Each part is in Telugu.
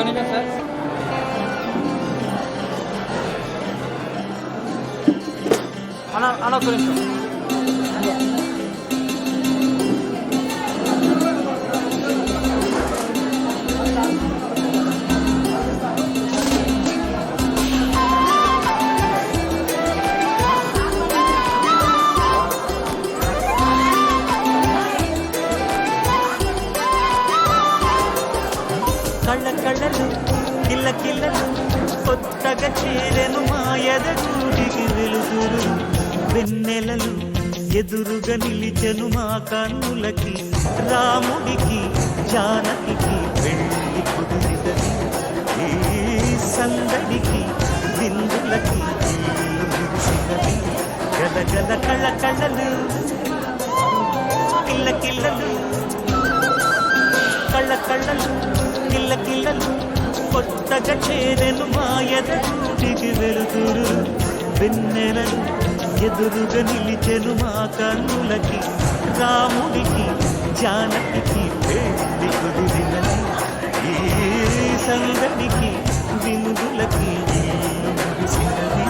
నిమిషం సార్. అన్న ఒక్క నిమిషం. కళ్ళ కళ్ళలు కిల్ల కిల్లలు కొత్తగా చేరెను మాయద గూడికి వెలుగురు వెన్నెలలు ఎదురుగా నిలిచెను మా కన్నులకి రాముడికి జానకి వెళ్ళి కుదిరిదని ఈ సందడికి విందులకి మురిసినది గల గల కళ్ళ కళ్ళలు కిల్ల కిల్లలు కళ్ళ కళ్ళలు కిల్ల కిల్లలు కొత్తగా చేరెను మాయద గూడికి వెలుగురు వెన్నెలలు ఎదురుగా నిలిచెను మా కన్నులకి రాముడికి జానకి పెళ్లి కుదిరినది ఈ సందడికి విందులకి మురిసినది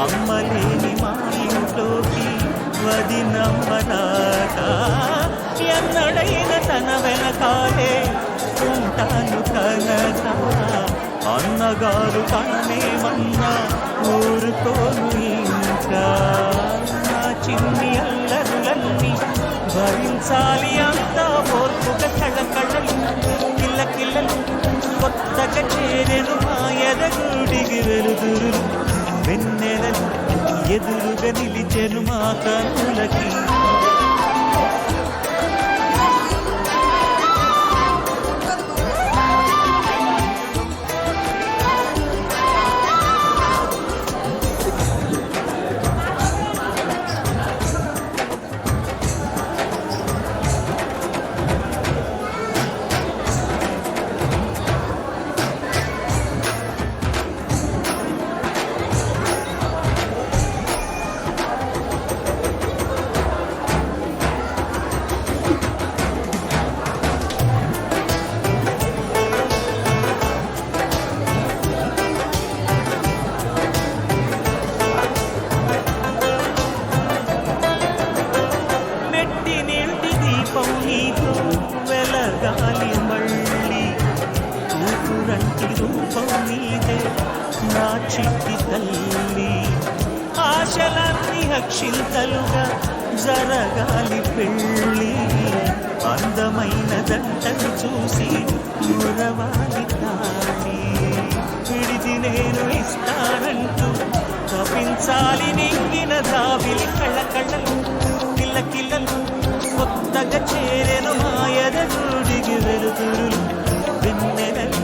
అమ్మలేని మా ఇంట్లోకి వదినమ్మలాగా ఎన్నడైన తన వెనకాలే ఉంటాను కనుక అన్నగారు తననేమన్నా ఊరుకోను ఇంకా నా చిన్ని అల్లరులన్నీ భరించాలి అంతా ఓర్పుగా కళ్ళకళ్ళలు కిల్ల కిల్లలు కొత్తగా చేరెను మా ఎదగూడికి వెలుగురు వెన్నెలలు ఎదురుగా నిలిచెను మా కన్నులకి వెలగాలి మళ్ళీ కూతురంటి రూపం నీదే నా చిట్టి తల్లి ఆశలన్నీ అక్షింతలుగా జరగాలి పెళ్ళి అందమైన దంటను చూసి మురవాలి తాళి విడిది నేను ఇస్తానంటూ తప్పించాలి నింగిన దావిలి కళ్ళ కళ్ళలు కిల్ల కిల్లలు కొత్తగా చేరెను మాయద గూడికి వెలుగురు వెన్నెలలు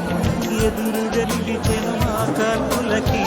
ఎదురుగా నిలిచెను మా కన్నులకి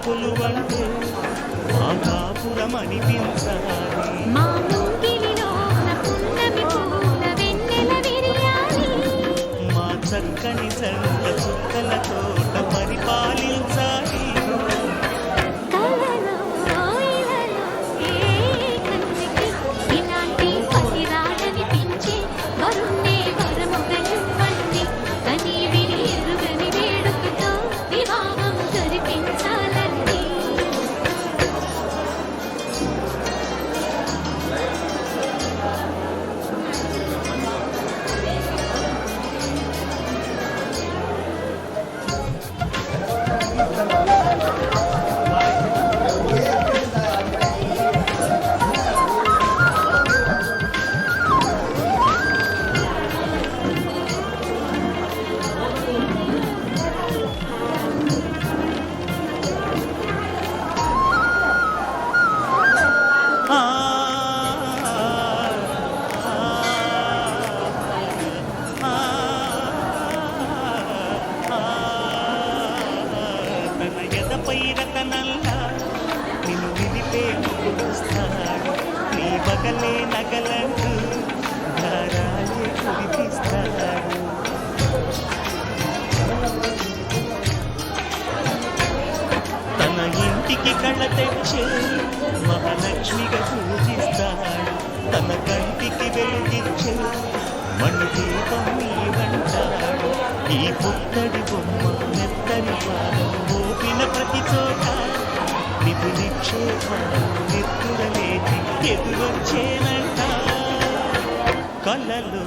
కొలువంటే మాధాపురం అనిపించాలి. మా ముంగిలిలో పున్నమి పూల వెన్నెల విరియాలి. మా చక్కని సంత చుక్కల తోట పరిపాలించాలి. కలలో ఇలలో ఏ కన్నుకి ఇలాంటి పతి రాడనిపించే వరుణ్ణే వరముగా ఇవ్వండి. కని విని ఎరుగని వేడుకతో వివాహం జరిపించాలండి. ఆ, తన ఎదపై రతనల్లా నిన్ను నిలిపే వస్తాడు. నీ బగలే నగలంటూ ధారాలే కురిపిస్తాడు. తన ఇంటికి కళ్ళ తెచ్చే మహాలక్ష్మిగా పూజిస్తాడు. తన కంటికి వెలుగిచ్చే మణి దీపం నీవంటాడు. ఈ పుత్తడి బొమ్మ మెత్తని పాదం మోపిన ప్రతి చోట నిధి నిక్షేపాలు నిద్దుర లేచి ఎదురొచ్చేనంట. కళ్ళలో